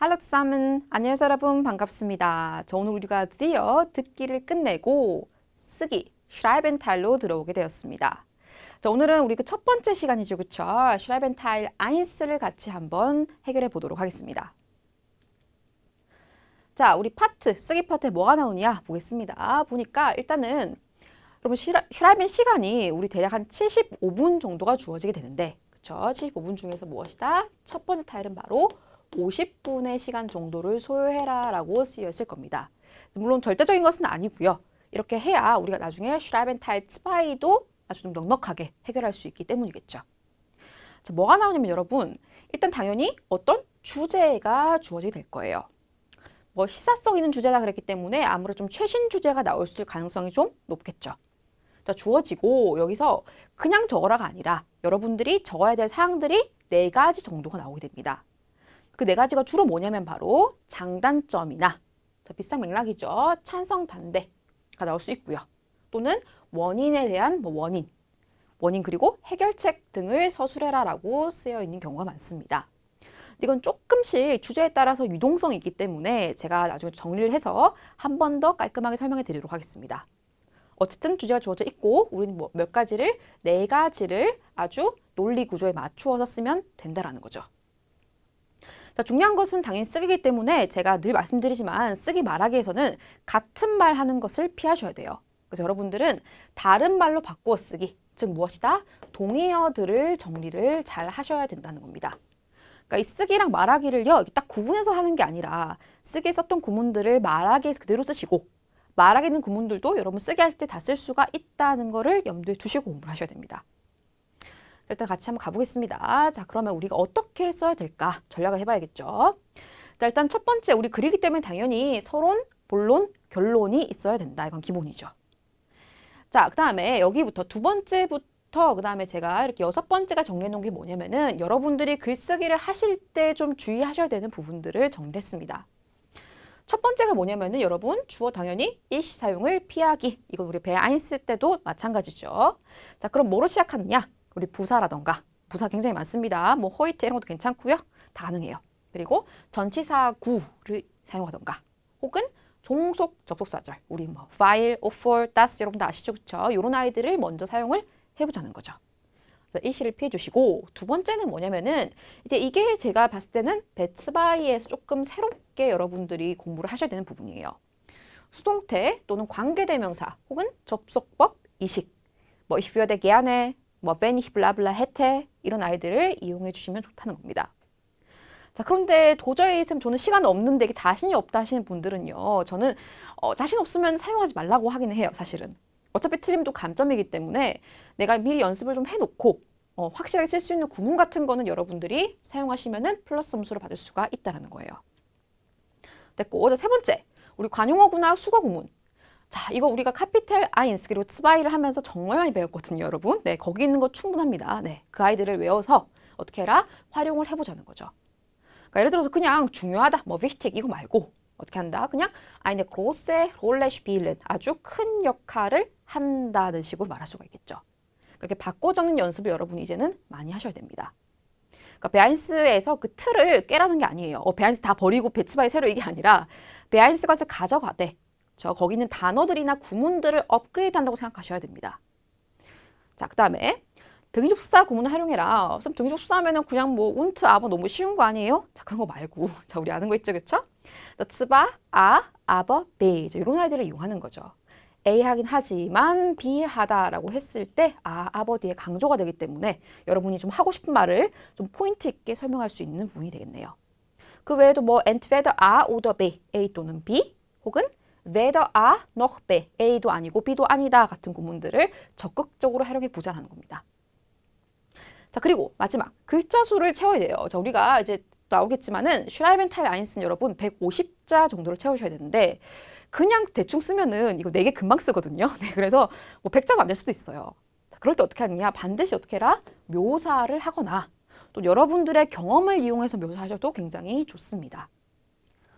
Hallo zusammen. 안녕하세요 여러분. 반갑습니다. 오늘 우리가 드디어 듣기를 끝내고 쓰기, Schreiben Teil로 들어오게 되었습니다. 오늘은 우리 그 첫 번째 시간이죠. 그쵸? Schreiben Teil 1를 같이 한번 해결해 보도록 하겠습니다. 자, 우리 파트, 쓰기 파트에 뭐가 나오냐 보겠습니다. 보니까 일단은 여러분 Schreiben 시간이 우리 대략 한 75분 정도가 주어지게 되는데 그쵸? 75분 중에서 무엇이다? 첫 번째 타일은 바로 50분의 시간 정도를 소요해라 라고 쓰여 있을 겁니다. 물론 절대적인 것은 아니고요. 이렇게 해야 우리가 나중에 Schreiben Teil 2도 아주 좀 넉넉하게 해결할 수 있기 때문이겠죠. 자, 뭐가 나오냐면 여러분 일단 당연히 어떤 주제가 주어지게 될 거예요. 뭐 시사성 있는 주제다 그랬기 때문에 아무래도 좀 최신 주제가 나올 수 있을 가능성이 좀 높겠죠. 자, 주어지고 여기서 그냥 적어라가 아니라 여러분들이 적어야 될 사항들이 4가지 정도가 나오게 됩니다. 그 4가지가 주로 뭐냐면 바로 장단점이나 비슷한 맥락이죠. 찬성 반대가 나올 수 있고요. 또는 원인에 대한 원인 그리고 해결책 등을 서술해라라고 쓰여 있는 경우가 많습니다. 이건 조금씩 주제에 따라서 유동성이 있기 때문에 제가 나중에 정리를 해서 한 번 더 깔끔하게 설명해 드리도록 하겠습니다. 어쨌든 주제가 주어져 있고 우리는 몇 가지를 4가지를 아주 논리 구조에 맞추어서 쓰면 된다라는 거죠. 자, 중요한 것은 당연히 쓰기이기 때문에 제가 늘 말씀드리지만 쓰기 말하기에서는 같은 말 하는 것을 피하셔야 돼요. 그래서 여러분들은 다른 말로 바꾸어 쓰기, 즉 무엇이다? 동의어들을 정리를 잘 하셔야 된다는 겁니다. 그러니까 이 쓰기랑 말하기를요, 딱 구분해서 하는 게 아니라 쓰기에 썼던 구문들을 말하기에 그대로 쓰시고 말하기 있는 구문들도 여러분 쓰기 할 때 다 쓸 수가 있다는 거를 염두에 두시고 공부를 하셔야 됩니다. 일단 같이 한번 가보겠습니다. 자, 그러면 우리가 어떻게 써야 될까? 전략을 해봐야겠죠. 자, 일단 첫 번째, 우리 글이기 때문에 당연히 서론, 본론, 결론이 있어야 된다. 이건 기본이죠. 자, 그 다음에 여기부터 두 번째부터 그 다음에 제가 이렇게 6번째가 정리해 놓은 게 뭐냐면은 여러분들이 글쓰기를 하실 때 좀 주의하셔야 되는 부분들을 정리했습니다. 첫 번째가 뭐냐면은 여러분 주어 당연히 일시 사용을 피하기. 이건 우리 B1 때도 마찬가지죠. 자, 그럼 뭐로 시작하느냐? 우리 부사라던가 부사 굉장히 많습니다. 뭐 호이트 이런 것도 괜찮고요. 다 가능해요. 그리고 전치사 구를 사용하던가 혹은 종속 접속사절 우리 뭐 file, offer, das 여러분 다 아시죠? 그쵸? 이런 아이들을 먼저 사용을 해보자는 거죠. 그래서 일시를 피해 주시고 두 번째는 뭐냐면은 이제 이게 제가 봤을 때는 배츠바이에서 조금 새롭게 여러분들이 공부를 하셔야 되는 부분이에요. 수동태 또는 관계대명사 혹은 접속법 이식 뭐 ich würde gerne 뭐 wenn ich bla bla hätte 이런 아이들을 이용해 주시면 좋다는 겁니다. 자, 그런데 도저히 쌤 저는 시간 없는데 이게 자신이 없다 하시는 분들은요. 저는 자신 없으면 사용하지 말라고 하기는 해요. 사실은. 어차피 틀림도 감점이기 때문에 내가 미리 연습을 좀 해놓고 확실하게 쓸 수 있는 구문 같은 거는 여러분들이 사용하시면은 플러스 점수를 받을 수가 있다는 거예요. 됐고, 자, 세 번째. 우리 관용어구나 수거 구문. 자, 이거 우리가 카피텔 아인스 그리고ツ바이를 하면서 정말 많이 배웠거든요, 여러분. 네, 거기 있는 거 충분합니다. 네, 그 아이들을 외워서 어떻게 해라? 활용을 해보자는 거죠. 그러니까 예를 들어서 그냥 중요하다, 뭐 wichtig 이거 말고 어떻게 한다? 그냥 eine große Rolle spielen 아주 큰 역할을 한다는 식으로 말할 수가 있겠죠. 그렇게 바꿔 적는 연습을 여러분이 이제는 많이 하셔야 됩니다. 그러니까 베아인스에서 그 틀을 깨라는 게 아니에요. 베아인스 다 버리고 배츠바이 새로 이게 아니라 베아인스 것을 가져가되 거기 있는 단어들이나 구문들을 업그레이드 한다고 생각하셔야 됩니다. 자, 그 다음에 등위접사 구문을 활용해라. 선생님 등위접사 하면은 그냥 뭐 운트, 아버 너무 쉬운 거 아니에요? 자, 그런 거 말고. 자, 우리 아는 거 있죠, 그쵸? 츠바, 아버, 베. 이런 아이들을 이용하는 거죠. A 하긴 하지만 B 하다라고 했을 때 아버 뒤에 강조가 되기 때문에 여러분이 좀 하고 싶은 말을 좀 포인트 있게 설명할 수 있는 부분이 되겠네요. 그 외에도 뭐 entweder A oder B, A 또는 B 혹은 weder A noch B, A도 아니고 B도 아니다 같은 구문들을 적극적으로 활용해 보자는 겁니다. 자, 그리고 마지막 글자 수를 채워야 돼요. 자, 우리가 이제 나오겠지만은 슈라이벤 타일 아인스는 여러분 150자 정도를 채우셔야 되는데 그냥 대충 쓰면은 이거 4개 금방 쓰거든요. 네, 그래서 뭐 100자가 안 될 수도 있어요. 자, 그럴 때 어떻게 하느냐? 반드시 어떻게 해라? 묘사를 하거나 또 여러분들의 경험을 이용해서 묘사하셔도 굉장히 좋습니다.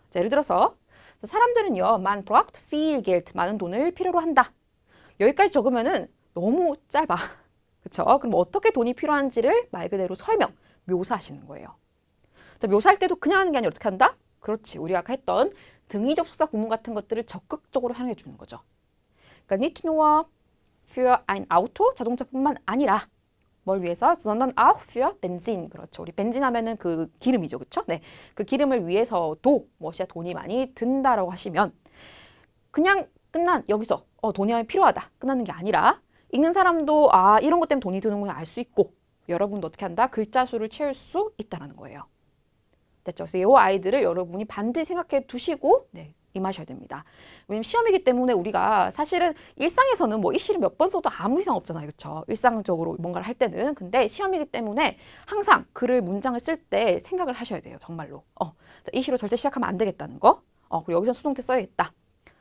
자, 예를 들어서 사람들은요, man braucht viel Geld, 많은 돈을 필요로 한다. 여기까지 적으면은 너무 짧아. 그쵸? 그럼 어떻게 돈이 필요한지를 말 그대로 설명, 묘사하시는 거예요. 자, 묘사할 때도 그냥 하는 게 아니라 어떻게 한다? 그렇지. 우리가 아까 했던 등위적 속사 구문 같은 것들을 적극적으로 활용해 주는 거죠. 그러니까 nicht nur für ein Auto, 자동차뿐만 아니라 뭘 위해서? sondern auch für Benzin. 그렇죠. 우리 벤진 하면은 그 기름이죠. 그렇죠? 네. 그 기름을 위해서도 무엇이야 돈이 많이 든다라고 하시면 그냥 여기서 돈이 필요하다. 끝나는 게 아니라 읽는 사람도 이런 것 때문에 돈이 드는구나 알 수 있고 여러분도 어떻게 한다? 글자 수를 채울 수 있다는 거예요. 됐죠? 그래서 이 아이들을 여러분이 반드시 생각해 두시고 임하셔야 됩니다. 왜냐면 시험이기 때문에 우리가 사실은 일상에서는 뭐 이 시를 몇 번 써도 아무 이상 없잖아요. 그렇죠? 일상적으로 뭔가를 할 때는. 근데 시험이기 때문에 항상 글을 문장을 쓸 때 생각을 하셔야 돼요. 정말로. 이 시로 절대 시작하면 안 되겠다는 거. 그리고 여기서 수동태 써야겠다.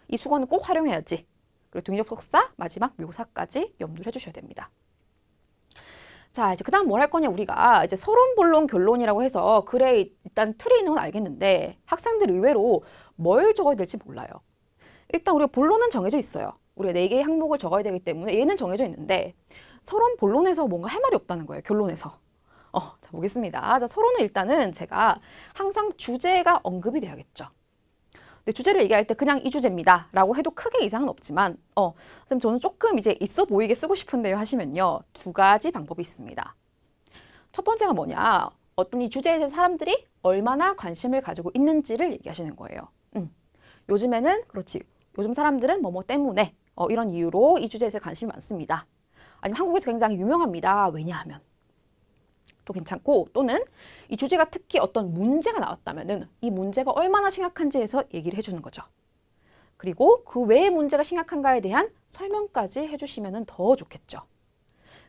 이 수건은 꼭 활용해야지. 그리고 등위적 속사, 마지막 묘사까지 염두를 해주셔야 됩니다. 자, 이제 그 다음 뭘 할 거냐, 우리가 이제 서론, 본론, 결론이라고 해서 글에 일단 틀이 있는 건 알겠는데 학생들 의외로 뭘 적어야 될지 몰라요. 일단 우리가 본론은 정해져 있어요. 우리가 4개의 항목을 적어야 되기 때문에 얘는 정해져 있는데 서론, 본론에서 뭔가 할 말이 없다는 거예요, 결론에서. 자, 보겠습니다. 자, 서론은 일단은 제가 항상 주제가 언급이 돼야겠죠. 근데 주제를 얘기할 때 그냥 이 주제입니다 라고 해도 크게 이상은 없지만 선생님 저는 조금 이제 있어 보이게 쓰고 싶은데요 하시면요 2가지 방법이 있습니다. 첫 번째가 뭐냐, 어떤 이 주제에 대해서 사람들이 얼마나 관심을 가지고 있는지를 얘기하시는 거예요. 요즘에는 그렇지, 요즘 사람들은 뭐뭐 때문에 이런 이유로 이 주제에 대해서 관심이 많습니다. 아니면 한국에서 굉장히 유명합니다. 왜냐하면 또 괜찮고, 또는 이 주제가 특히 어떤 문제가 나왔다면은 이 문제가 얼마나 심각한지에서 얘기를 해주는 거죠. 그리고 그 외의 문제가 심각한가에 대한 설명까지 해주시면 더 좋겠죠.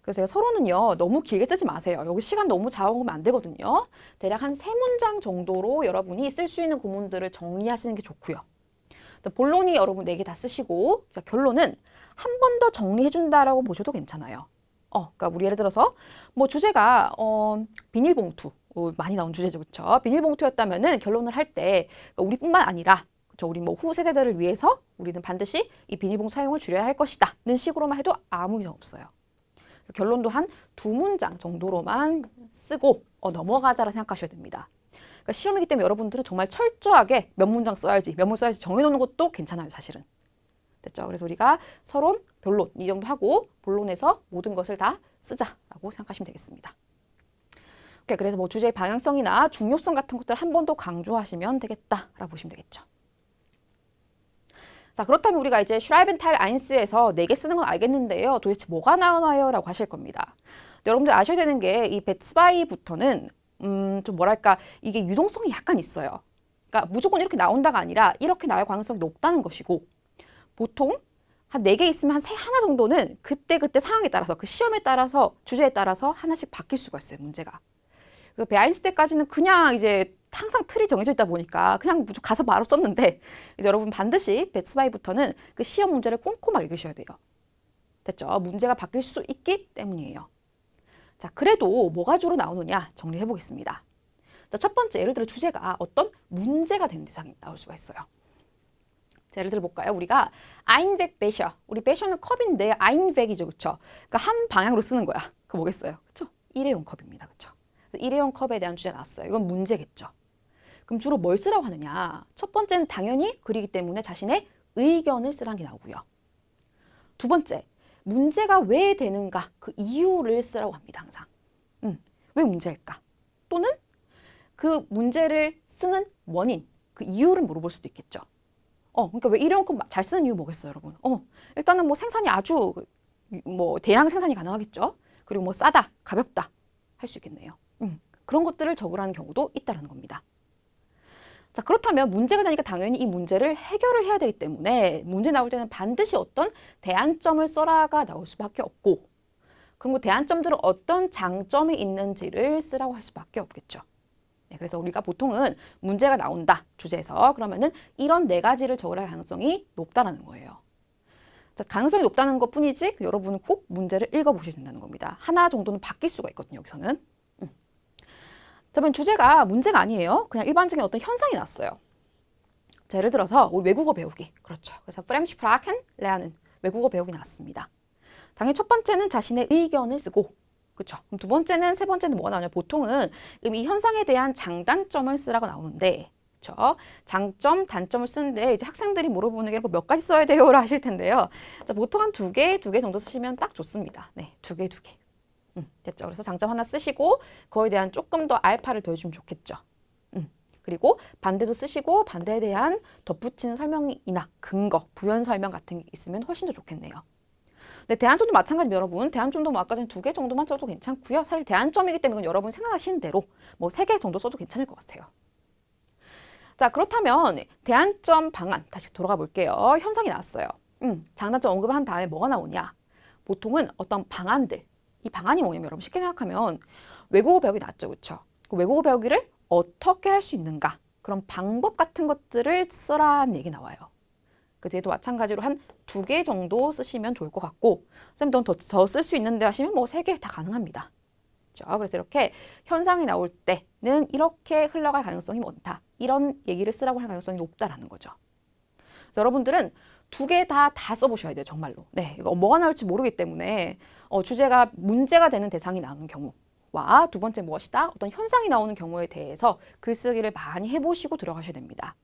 그래서 제가 서론은요 너무 길게 쓰지 마세요. 여기 시간 너무 잡아먹으면 안 되거든요. 대략 한 3문장 정도로 여러분이 쓸 수 있는 구문들을 정리하시는 게 좋고요. 본론이 여러분 4개 다 쓰시고, 결론은 한 번 더 정리해준다라고 보셔도 괜찮아요. 그러니까 우리 예를 들어서 뭐 주제가 비닐봉투 많이 나온 주제죠, 그렇죠? 비닐봉투였다면은 결론을 할 때 우리뿐만 아니라 그렇죠? 우리 뭐 후 세대들을 위해서 우리는 반드시 이 비닐봉투 사용을 줄여야 할 것이다는 식으로만 해도 아무 이상 없어요. 그래서 결론도 한 2문장 정도로만 쓰고 넘어가자라 생각하셔야 됩니다. 그러니까 시험이기 때문에 여러분들은 정말 철저하게 몇 문장 써야지, 몇 문 써야지 정해놓는 것도 괜찮아요, 사실은. 됐죠? 그래서 우리가 서론, 변론 이 정도 하고 본론에서 모든 것을 다 쓰자라고 생각하시면 되겠습니다. 오케이, 그래서 뭐 주제의 방향성이나 중요성 같은 것들을 한 번 더 강조하시면 되겠다라고 보시면 되겠죠. 자, 그렇다면 우리가 이제 슈라이벤탈 아인스에서 4개 쓰는 건 알겠는데요. 도대체 뭐가 나오나요? 라고 하실 겁니다. 여러분들 아셔야 되는 게 이 베츠바이부터는 좀 뭐랄까 이게 유동성이 약간 있어요. 그러니까 무조건 이렇게 나온다가 아니라 이렇게 나올 가능성이 높다는 것이고, 보통 한 4개 있으면 한 하나 정도는 그때 상황에 따라서, 그 시험에 따라서, 주제에 따라서 하나씩 바뀔 수가 있어요, 문제가. 그래서 베아인스 때까지는 그냥 이제 항상 틀이 정해져 있다 보니까 그냥 무조건 가서 바로 썼는데, 이제 여러분 반드시 베츠바이부터는 그 시험 문제를 꼼꼼하게 읽으셔야 돼요. 됐죠? 문제가 바뀔 수 있기 때문이에요. 자, 그래도 뭐가 주로 나오느냐 정리해 보겠습니다. 자, 첫 번째, 예를 들어 주제가 어떤 문제가 된 대상이 나올 수가 있어요. 자, 예를 들어 볼까요? 우리가 아인백 베셔, 우리 베셔는 컵인데 아인백이죠, 그렇죠? 그러니까 한 방향으로 쓰는 거야. 그거 뭐겠어요, 그렇죠? 일회용 컵입니다, 그렇죠? 일회용 컵에 대한 주제가 나왔어요. 이건 문제겠죠. 그럼 주로 뭘 쓰라고 하느냐? 첫 번째는 당연히 글이기 때문에 자신의 의견을 쓰라는 게 나오고요. 두 번째, 문제가 왜 되는가 그 이유를 쓰라고 합니다, 항상. 왜 문제일까? 또는 그 문제를 쓰는 원인, 그 이유를 물어볼 수도 있겠죠. 그러니까 왜 일회용 컵 잘 쓰는 이유 뭐겠어요, 여러분? 일단은 뭐 생산이 아주 뭐 대량 생산이 가능하겠죠. 그리고 뭐 싸다, 가볍다 할 수 있겠네요. 그런 것들을 적으라는 경우도 있다는 겁니다. 자, 그렇다면 문제가 되니까 당연히 이 문제를 해결을 해야 되기 때문에 문제 나올 때는 반드시 어떤 대안점을 써라가 나올 수밖에 없고, 그리고 대안점들은 어떤 장점이 있는지를 쓰라고 할 수밖에 없겠죠. 네, 그래서 우리가 보통은 문제가 나온다, 주제에서. 그러면은 이런 4가지를 적으라 할 가능성이 높다는 거예요. 자, 가능성이 높다는 것 뿐이지 여러분은 꼭 문제를 읽어보셔야 된다는 겁니다. 하나 정도는 바뀔 수가 있거든요, 여기서는. 자, 그러면 주제가 문제가 아니에요. 그냥 일반적인 어떤 현상이 났어요. 자, 예를 들어서 우리 외국어 배우기. 그렇죠. 그래서 프렘시 프라켄 레아는 외국어 배우기 나왔습니다. 당연히 첫 번째는 자신의 의견을 쓰고, 그렇죠. 그럼 두 번째는, 세 번째는 뭐가 나오냐? 보통은 이 현상에 대한 장단점을 쓰라고 나오는데, 그렇죠? 장점, 단점을 쓰는데 이제 학생들이 물어보는 게 몇 가지 써야 돼요라 하실 텐데요. 자, 보통 한 두 개 정도 쓰시면 딱 좋습니다. 네, 두 개. 됐죠? 그래서 장점 하나 쓰시고 그거에 대한 조금 더 알파를 더해주면 좋겠죠. 그리고 반대도 쓰시고 반대에 대한 덧붙이는 설명이나 근거, 부연 설명 같은 게 있으면 훨씬 더 좋겠네요. 네, 대안점도 마찬가지입니다, 여러분. 대안점도 뭐 아까 전에 두 개 정도만 써도 괜찮고요. 사실 대안점이기 때문에 여러분 생각하시는 대로 뭐 세 개 정도 써도 괜찮을 것 같아요. 자, 그렇다면 대안점 방안 다시 돌아가 볼게요. 현상이 나왔어요. 장단점 언급을 한 다음에 뭐가 나오냐? 보통은 어떤 방안들, 이 방안이 뭐냐면 여러분 쉽게 생각하면 외국어 배우기 나왔죠, 그렇죠? 그 외국어 배우기를 어떻게 할 수 있는가? 그런 방법 같은 것들을 쓰라는 얘기 나와요. 그 뒤에도 마찬가지로 한 두 개 정도 쓰시면 좋을 것 같고, 쌤 더 쓸 수 있는데 하시면 뭐 세 개 다 가능합니다. 그렇죠? 그래서 이렇게 현상이 나올 때는 이렇게 흘러갈 가능성이 많다. 이런 얘기를 쓰라고 할 가능성이 높다라는 거죠. 그래서 여러분들은 두 개 다 써보셔야 돼요, 정말로. 네, 이거 뭐가 나올지 모르기 때문에 주제가 문제가 되는 대상이 나오는 경우와 두 번째 무엇이다? 어떤 현상이 나오는 경우에 대해서 글쓰기를 많이 해보시고 들어가셔야 됩니다.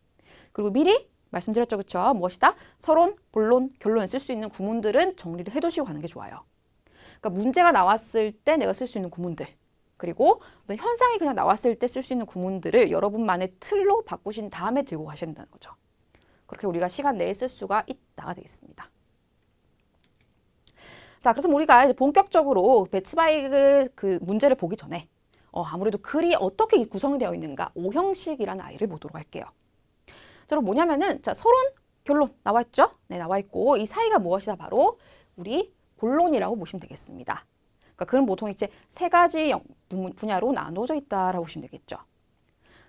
그리고 미리 말씀드렸죠, 그렇죠? 무엇이다? 서론, 본론, 결론에 쓸 수 있는 구문들은 정리를 해두시고 가는 게 좋아요. 그러니까 문제가 나왔을 때 내가 쓸 수 있는 구문들, 그리고 어떤 현상이 그냥 나왔을 때 쓸 수 있는 구문들을 여러분만의 틀로 바꾸신 다음에 들고 가셔야 된다는 거죠. 그렇게 우리가 시간 내에 쓸 수가 있다가 되겠습니다. 자, 그래서 우리가 이제 본격적으로 배츠바이 그 문제를 보기 전에 아무래도 글이 어떻게 구성이 되어 있는가, 오형식이라는 아이를 보도록 할게요. 자, 그럼 뭐냐면은 자, 서론, 결론 나와 있죠? 네, 나와 있고 이 사이가 무엇이다? 바로 우리 본론이라고 보시면 되겠습니다. 그러니까 글은 보통 이제 세 가지 분야로 나눠져 있다라고 보시면 되겠죠.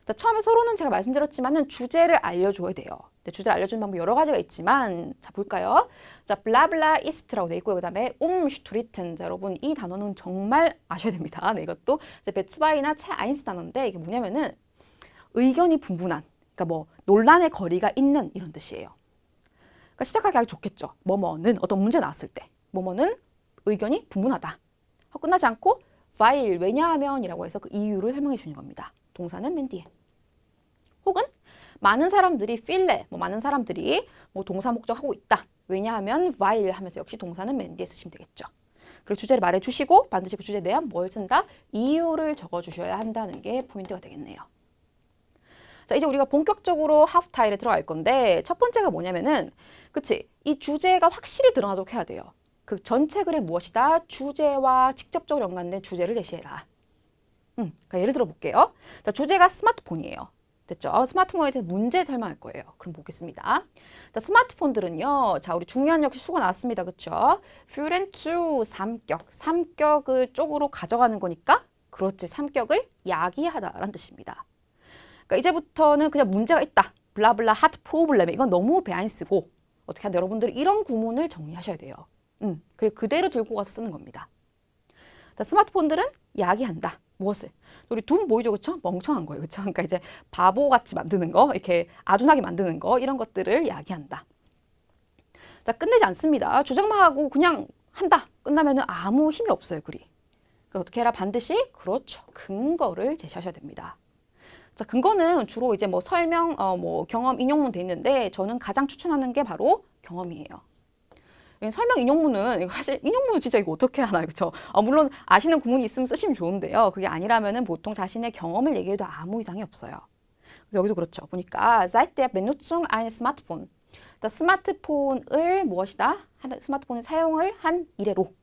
자, 처음에 서론은 제가 말씀드렸지만은 주제를 알려줘야 돼요. 네, 주제를 알려주는 방법 여러 가지가 있지만 자, 볼까요? 자, 블라블라 이스트라고 돼 있고요. 그다음에 슈트리튼. 자, 여러분 이 단어는 정말 아셔야 됩니다. 네, 이것도 이제 베츠바이나 체 아인스 단어인데 이게 뭐냐면은 의견이 분분한, 그러니까 뭐 논란의 거리가 있는 이런 뜻이에요. 그러니까 시작하기 아주 좋겠죠. 뭐뭐는 어떤 문제 나왔을 때 뭐뭐는 의견이 분분하다 하고 끝나지 않고 while 왜냐하면이라고 해서 그 이유를 설명해 주는 겁니다. 동사는 맨 뒤에. 혹은 많은 사람들이 필레, 뭐 많은 사람들이 뭐 동사 목적하고 있다. 왜냐하면 while 하면서 역시 동사는 맨 뒤에 쓰시면 되겠죠. 그리고 주제를 말해 주시고 반드시 그 주제에 대한 뭘 쓴다? 이유를 적어 주셔야 한다는 게 포인트가 되겠네요. 자, 이제 우리가 본격적으로 하프타일에 들어갈 건데 첫 번째가 뭐냐면은 그치? 이 주제가 확실히 드러나도록 해야 돼요. 그 전체 글의 무엇이다? 주제와 직접적으로 연관된 주제를 제시해라. 그러니까 예를 들어 볼게요. 자, 주제가 스마트폰이에요. 됐죠? 스마트폰에 대해서 문제 설명할 거예요. 그럼 보겠습니다. 자, 스마트폰들은요. 자, 우리 중요한 역시 수가 나왔습니다. 그렇죠? führen 삼격. 삼격을 쪽으로 가져가는 거니까 그렇지. 삼격을 야기하다라는 뜻입니다. 그러니까 이제부터는 그냥 문제가 있다. 블라블라 하트 프로블렘. 이건 너무 배안 쓰고 어떻게 하는데 여러분들이 이런 구문을 정리하셔야 돼요. 그리고 그대로 들고 가서 쓰는 겁니다. 자, 스마트폰들은 야기한다. 무엇을? 우리 둠 보이죠, 그렇죠? 멍청한 거예요, 그렇죠? 그러니까 이제 바보같이 만드는 거, 이렇게 아둔하게 만드는 거 이런 것들을 야기한다. 자, 끝내지 않습니다. 주장만 하고 그냥 한다. 끝나면은 아무 힘이 없어요, 글이. 그러니까 어떻게 해라? 반드시 그렇죠. 근거를 제시하셔야 됩니다. 자, 근거는 주로 이제 뭐 설명, 뭐 경험 인용문 돼 있는데 저는 가장 추천하는 게 바로 경험이에요. 설명 인용문은 사실 인용문은 진짜 이거 어떻게 하나요, 그렇죠? 물론 아시는 구문이 있으면 쓰시면 좋은데요. 그게 아니라면은 보통 자신의 경험을 얘기해도 아무 이상이 없어요. 그래서 여기도 그렇죠. 보니까 seit der Benutzung eines Smartphone, 스마트폰을 무엇이다? 스마트폰을 사용을 한 이래로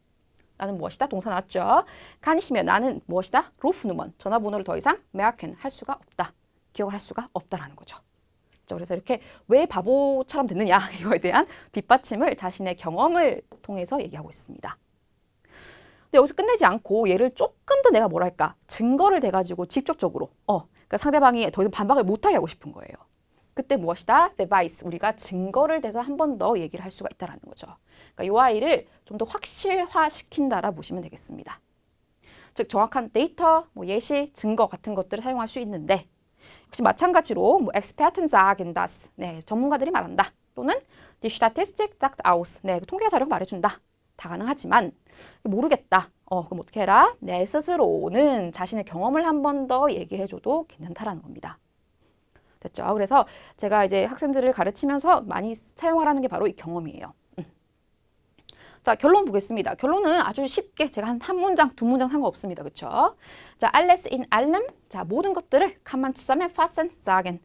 나는 무엇이다? 동사 나왔죠. 간이시면 나는 무엇이다? 루프누먼 전화번호를 더 이상 merken 할 수가 없다. 기억을 할 수가 없다라는 거죠. 그래서 이렇게 왜 바보처럼 됐느냐 이거에 대한 뒷받침을 자신의 경험을 통해서 얘기하고 있습니다. 근데 여기서 끝내지 않고 얘를 조금 더 내가 뭐랄까 증거를 대가지고 직접적으로 그러니까 상대방이 더 이상 반박을 못하게 하고 싶은 거예요. 그때 무엇이다? beweis 우리가 증거를 대서 한 번 더 얘기를 할 수가 있다라는 거죠. 그러니까 이 아이를 좀 더 확실화시킨다라 보시면 되겠습니다. 즉 정확한 데이터, 뭐 예시, 증거 같은 것들을 사용할 수 있는데 역시 마찬가지로 뭐 Experten sagen das, 네, 전문가들이 말한다. 또는 die Statistik sagt aus, 네, 통계 자료가 말해준다. 다 가능하지만 모르겠다. 그럼 어떻게 해라? 내 스스로는 자신의 경험을 한 번 더 얘기해줘도 괜찮다라는 겁니다. 됐죠? 그래서 제가 이제 학생들을 가르치면서 많이 사용하라는 게 바로 이 경험이에요. 자, 결론 보겠습니다. 결론은 아주 쉽게 제가 한 문장, 두 문장 상관없습니다. 그쵸? 자, alles in allem. 자, 모든 것들을 kann man zusammenfassen sagen.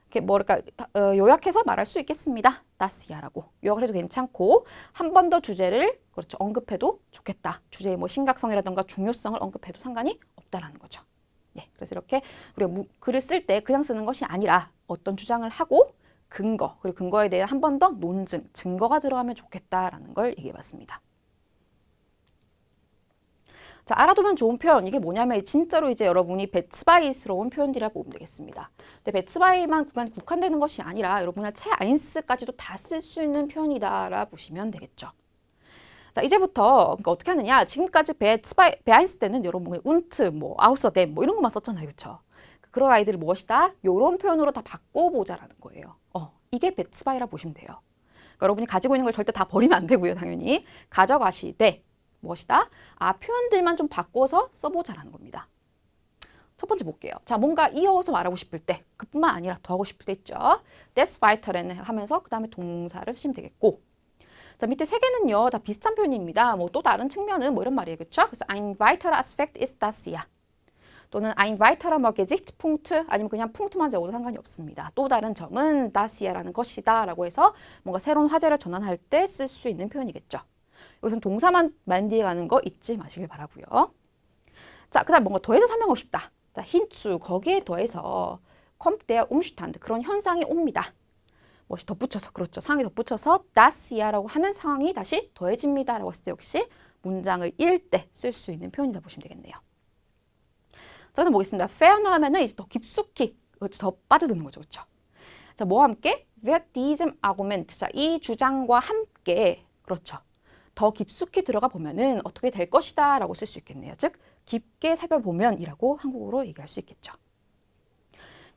이렇게 뭐랄까 요약해서 말할 수 있겠습니다. 다스야라고 요약을 해도 괜찮고 한 번 더 주제를 그렇죠 언급해도 좋겠다. 주제의 뭐 심각성이라든가 중요성을 언급해도 상관이 없다라는 거죠. 예, 그래서 이렇게 우리가 글을 쓸 때 그냥 쓰는 것이 아니라 어떤 주장을 하고 근거 그리고 근거에 대해 한 번 더 논증 증거가 들어가면 좋겠다라는 걸 얘기해봤습니다. 자, 알아두면 좋은 표현 이게 뭐냐면 진짜로 이제 여러분이 배츠바이스러운 표현들이라 보면 되겠습니다. 근데 배츠바이만 국한되는 것이 아니라 여러분의 체아인스까지도 다 쓸 수 있는 표현이다라 보시면 되겠죠. 자, 이제부터 그러니까 어떻게 하느냐? 지금까지 배아인스 때는 여러분 운트, 뭐 아우서댐 뭐 이런 것만 썼잖아요, 그렇죠? 그런 아이들을 무엇이다? 이런 표현으로 다 바꿔보자라는 거예요. 이게 배츠바이라 보시면 돼요. 그러니까 여러분이 가지고 있는 걸 절대 다 버리면 안 되고요, 당연히 가져가시되. 무엇이다? 표현들만 좀 바꿔서 써보자라는 겁니다. 첫 번째 볼게요. 자, 뭔가 이어서 말하고 싶을 때, 그뿐만 아니라 더 하고 싶을 때 있죠. That's vital 하면서 그 다음에 동사를 쓰시면 되겠고, 자, 밑에 세 개는요, 다 비슷한 표현입니다. 뭐 또 다른 측면은 뭐 이런 말이에요, 그렇죠? 그래서 ein weiterer Aspekt ist das ja. 또는 ein weiterer Gesichtspunkt 아니면 그냥 punk트만 적어도 상관이 없습니다. 또 다른 점은 das ja라는 것이다라고 해서 뭔가 새로운 화제를 전환할 때 쓸 수 있는 표현이겠죠. 여기서는 동사만 맨 뒤에 가는 거 잊지 마시길 바라고요. 자, 그 다음 뭔가 더해서 설명하고 싶다. 자, 힌츠 거기에 더해서 kommt der Umstand 그런 현상이 옵니다. 무엇이 덧붙여서 그렇죠. 상황이 덧붙여서 das ja라고 하는 상황이 다시 더해집니다. 라고 했을 때 역시 문장을 읽을 때 쓸 수 있는 표현이다 보시면 되겠네요. 자, 그다음 보겠습니다. ferner 하면은 이제 더 깊숙이 더 빠져드는 거죠. 그렇죠? 자, 뭐와 함께? wird diesem Argument. 자, 이 주장과 함께 그렇죠. 더 깊숙이 들어가 보면은 어떻게 될 것이다 라고 쓸 수 있겠네요. 즉 깊게 살펴보면 이라고 한국어로 얘기할 수 있겠죠.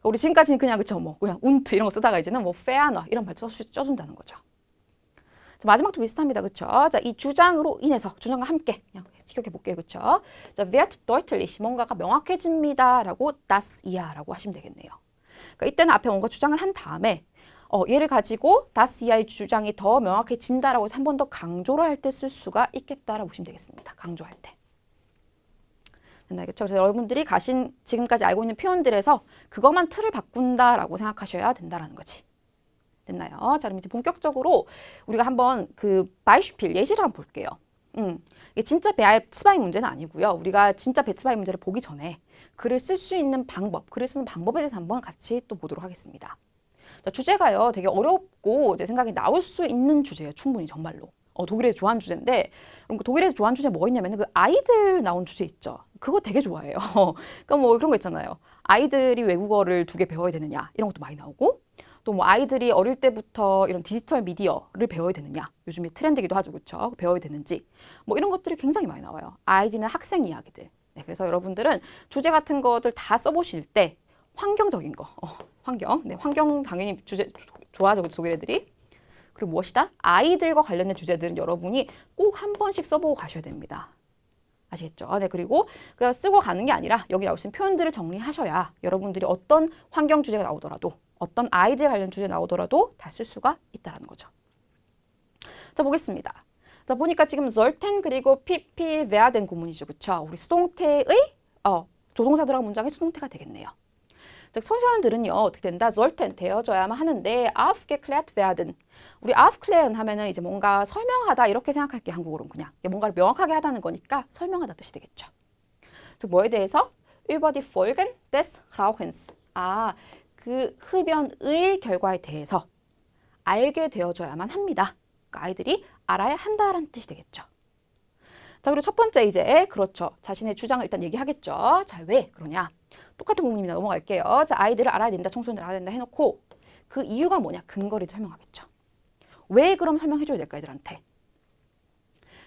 우리 지금까지는 그냥 그쵸 뭐 그냥 운트 이런 거 쓰다가 이제는 뭐 페아너 이런 말 써준다는 거죠. 자, 마지막도 비슷합니다. 그쵸? 자, 이 주장으로 인해서 주장과 함께 그냥 기억해 볼게요. 그쵸? 자, wird deutlich 뭔가가 명확해집니다 라고 das ja 라고 하시면 되겠네요. 그러니까 이때는 앞에 뭔가 주장을 한 다음에 얘를 가지고 das ja의 주장이 더 명확해진다라고 해서 한 번 더 강조를 할 때 쓸 수가 있겠다라고 보시면 되겠습니다. 강조할 때. 됐나요? 그렇죠? 그래서 여러분들이 지금까지 알고 있는 표현들에서 그것만 틀을 바꾼다라고 생각하셔야 된다라는 거지. 됐나요? 자, 그럼 이제 본격적으로 우리가 한번 그 바이슈필 예시를 한번 볼게요. 이게 진짜 배츠바이 문제는 아니고요. 우리가 진짜 배츠바이 문제를 보기 전에 글을 쓸 수 있는 방법, 글을 쓰는 방법에 대해서 한번 같이 또 보도록 하겠습니다. 자, 주제가요, 되게 어렵고 제 생각에 나올 수 있는 주제예요. 충분히 정말로. 독일에서 좋아하는 주제인데, 독일에서 좋아하는 주제 뭐 있냐면 그 아이들 나온 주제 있죠. 그거 되게 좋아해요. 그러니까 뭐 그런 거 있잖아요. 아이들이 외국어를 2개 배워야 되느냐 이런 것도 많이 나오고, 또 뭐 아이들이 어릴 때부터 이런 디지털 미디어를 배워야 되느냐, 요즘에 트렌드기도 하죠, 그렇죠? 배워야 되는지 뭐 이런 것들이 굉장히 많이 나와요. 아이들이나 학생 이야기들. 네, 그래서 여러분들은 주제 같은 것들 다 써보실 때 환경적인 거, 환경, 네, 환경 당연히 주제 좋아하죠, 독일 애들이. 그리고 무엇이다? 아이들과 관련된 주제들은 여러분이 꼭 한 번씩 써보고 가셔야 됩니다. 아시겠죠? 네, 그리고 그냥 쓰고 가는 게 아니라 여기 나올 수 있는 표현들을 정리하셔야 여러분들이 어떤 환경 주제가 나오더라도 어떤 아이들 관련 주제 나오더라도 다 쓸 수가 있다는 거죠. 자, 보겠습니다. 자, 보니까 지금 sollten 그리고 PP werden 구문이죠. 그쵸? 우리 수동태의 조동사 들어간 문장이 수동태가 되겠네요. 즉, son들은요 어떻게 된다? sollten 되어져야만 하는데 aufgeklärt werden. 우리 aufklären 하면은 이제 뭔가 설명하다 이렇게 생각할게요. 한국어로는 그냥 뭔가를 명확하게 하다는 거니까 설명하다 뜻이 되겠죠. 즉, 뭐에 대해서? über die Folgen des Rauchens. 그 흡연의 결과에 대해서 알게 되어줘야만 합니다. 그러니까 아이들이 알아야 한다라는 뜻이 되겠죠. 자, 그리고 첫 번째 이제 그렇죠. 자신의 주장을 일단 얘기하겠죠. 자, 왜 그러냐? 똑같은 부분입니다. 넘어갈게요. 자, 아이들을 알아야 된다, 청소년들 알아야 된다 해놓고 그 이유가 뭐냐? 근거를 설명하겠죠. 왜 그럼 설명해줘야 될까, 애들한테?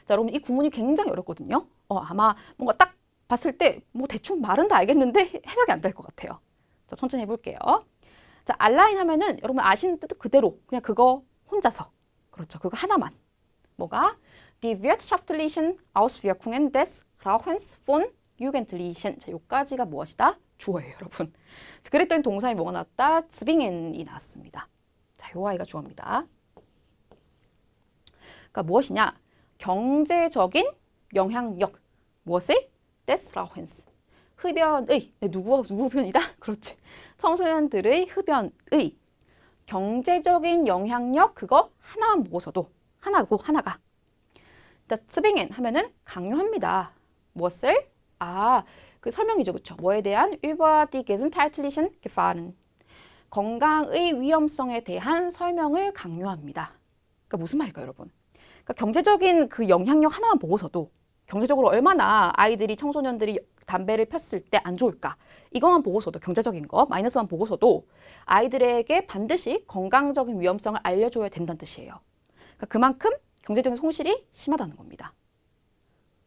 자, 여러분 이 구문이 굉장히 어렵거든요. 아마 뭔가 딱 봤을 때 뭐 대충 말은 다 알겠는데 해석이 안 될 것 같아요. 자, 천천히 해볼게요. 자, 알라인 하면은 여러분 아시는 뜻 그대로 그냥 그거 혼자서 그렇죠. 그거 하나만. 뭐가? Die wirtschaftlichen Auswirkungen des Rauchens von Jugendlichen. 자, 요까지가 무엇이다? 주어예요, 여러분. 그랬더니 동사에 뭐가 나왔다? zwingen이 나왔습니다. 자, 요 아이가 주어입니다. 그러니까 무엇이냐? 경제적인 영향력. 무엇을? des Rauchens. 흡연의. 누구 흡연이다? 그렇지. 청소년들의 흡연의 경제적인 영향력 그거 하나만 보고서도 하나가. 자, zwingen 하면은 강요합니다. 무엇을? 그 설명이죠. 그쵸? 뭐에 대한? über die gesundheitlichen Gefahren. 건강의 위험성에 대한 설명을 강요합니다. 그러니까 무슨 말일까요, 여러분? 그러니까 경제적인 그 영향력 하나만 보고서도 경제적으로 얼마나 아이들이 청소년들이 담배를 폈을 때 안 좋을까? 이것만 보고서도 경제적인 거, 마이너스만 보고서도 아이들에게 반드시 건강적인 위험성을 알려줘야 된다는 뜻이에요. 그러니까 그만큼 경제적인 손실이 심하다는 겁니다.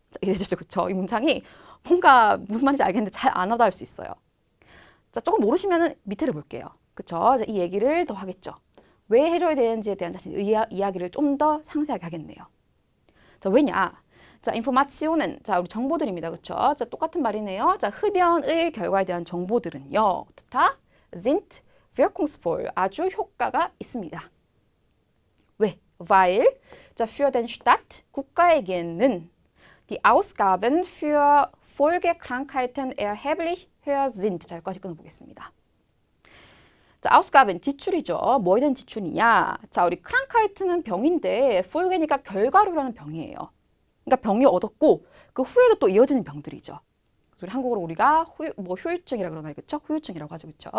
자, 이해되죠? 그쵸? 이 문장이 뭔가 무슨 말인지 알겠는데 잘 안 와닿을 수 있어요. 자, 조금 모르시면은 밑에를 볼게요. 그쵸? 자, 이 얘기를 더 하겠죠. 왜 해줘야 되는지에 대한 자신의 이야기를 좀 더 상세하게 하겠네요. 자, 왜냐? 자, 인포마치오는 자, 우리 정보들입니다. 그쵸? 자, 똑같은 말이네요. 자, 흡연의 결과에 대한 정보들은요. 다 sind wirkungsvoll. 아주 효과가 있습니다. 왜? weil 자, für den Staat 국가에게는 die Ausgaben für Folgekrankheiten erheblich höher sind. 자, 여기까지 끊어보겠습니다. 자, Ausgaben 지출이죠. 뭐에 대한 지출이냐? 자, 우리 크랑카이트는 병인데 Folge니까 결과로라는 병이에요. 그러니까 병이 얻었고 그 후에도 또 이어지는 병들이죠. 우리 한국어로 우리가 후유증이라 그러나요, 그렇죠? 후유증이라고 하죠, 그렇죠?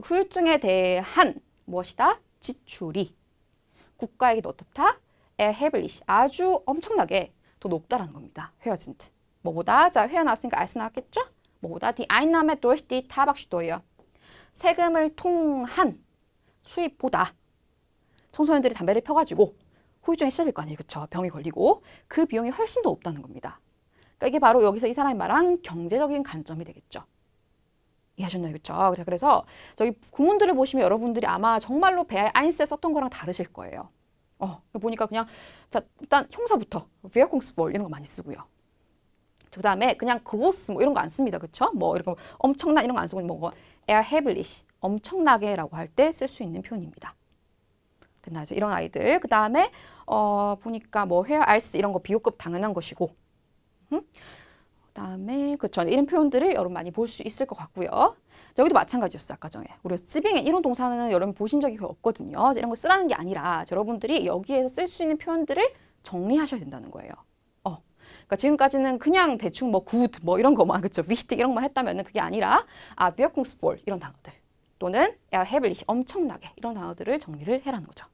후유증에 대한 무엇이다? 지출이 국가에게도 어떻다? erheblich 아주 엄청나게 더 높다라는 겁니다. höher sind. 뭐보다? 자, höher 나왔으니까 als 나왔겠죠? 뭐보다? die Einnahme durch die Tabaksteuer. 세금을 통한 수입보다 청소년들이 담배를 펴가지고 후유증에 시달릴 거 아니에요. 그쵸? 병이 걸리고 그 비용이 훨씬 더 높다는 겁니다. 그러니까 이게 바로 여기서 이 사람이 말한 경제적인 관점이 되겠죠. 이해하셨나요? 그쵸? 그래서 저기 구문들을 보시면 여러분들이 아마 정말로 배아의 아인스에 썼던 거랑 다르실 거예요. 보니까 그냥 자, 일단 형사부터 wirkungsvoll 이런 거 많이 쓰고요. 그 다음에 그냥 gross 뭐 이런 거 안 씁니다. 그쵸? 뭐 이런 거 엄청난 이런 거 안 쓰고 뭐 erheblich 엄청나게라고 할 때 쓸 수 있는 표현입니다. 됐나요? 이런 아이들. 그 다음에 보니까 뭐 höher als 이런 거 비호급 당연한 것이고 그 다음에 그쵸. 이런 표현들을 여러분 많이 볼 수 있을 것 같고요. 여기도 마찬가지였어요. 아까 전에. 우리가 zwingen 이런 동사는 여러분 보신 적이 없거든요. 이런 거 쓰라는 게 아니라 여러분들이 여기에서 쓸 수 있는 표현들을 정리하셔야 된다는 거예요. 그러니까 지금까지는 그냥 대충 뭐 good 뭐 이런 거만 그쵸. wichtig 이런 것만 했다면은 그게 아니라 wirkungsvoll 이런 단어들 또는 erheblich 엄청나게 이런 단어들을 정리를 해라는 거죠.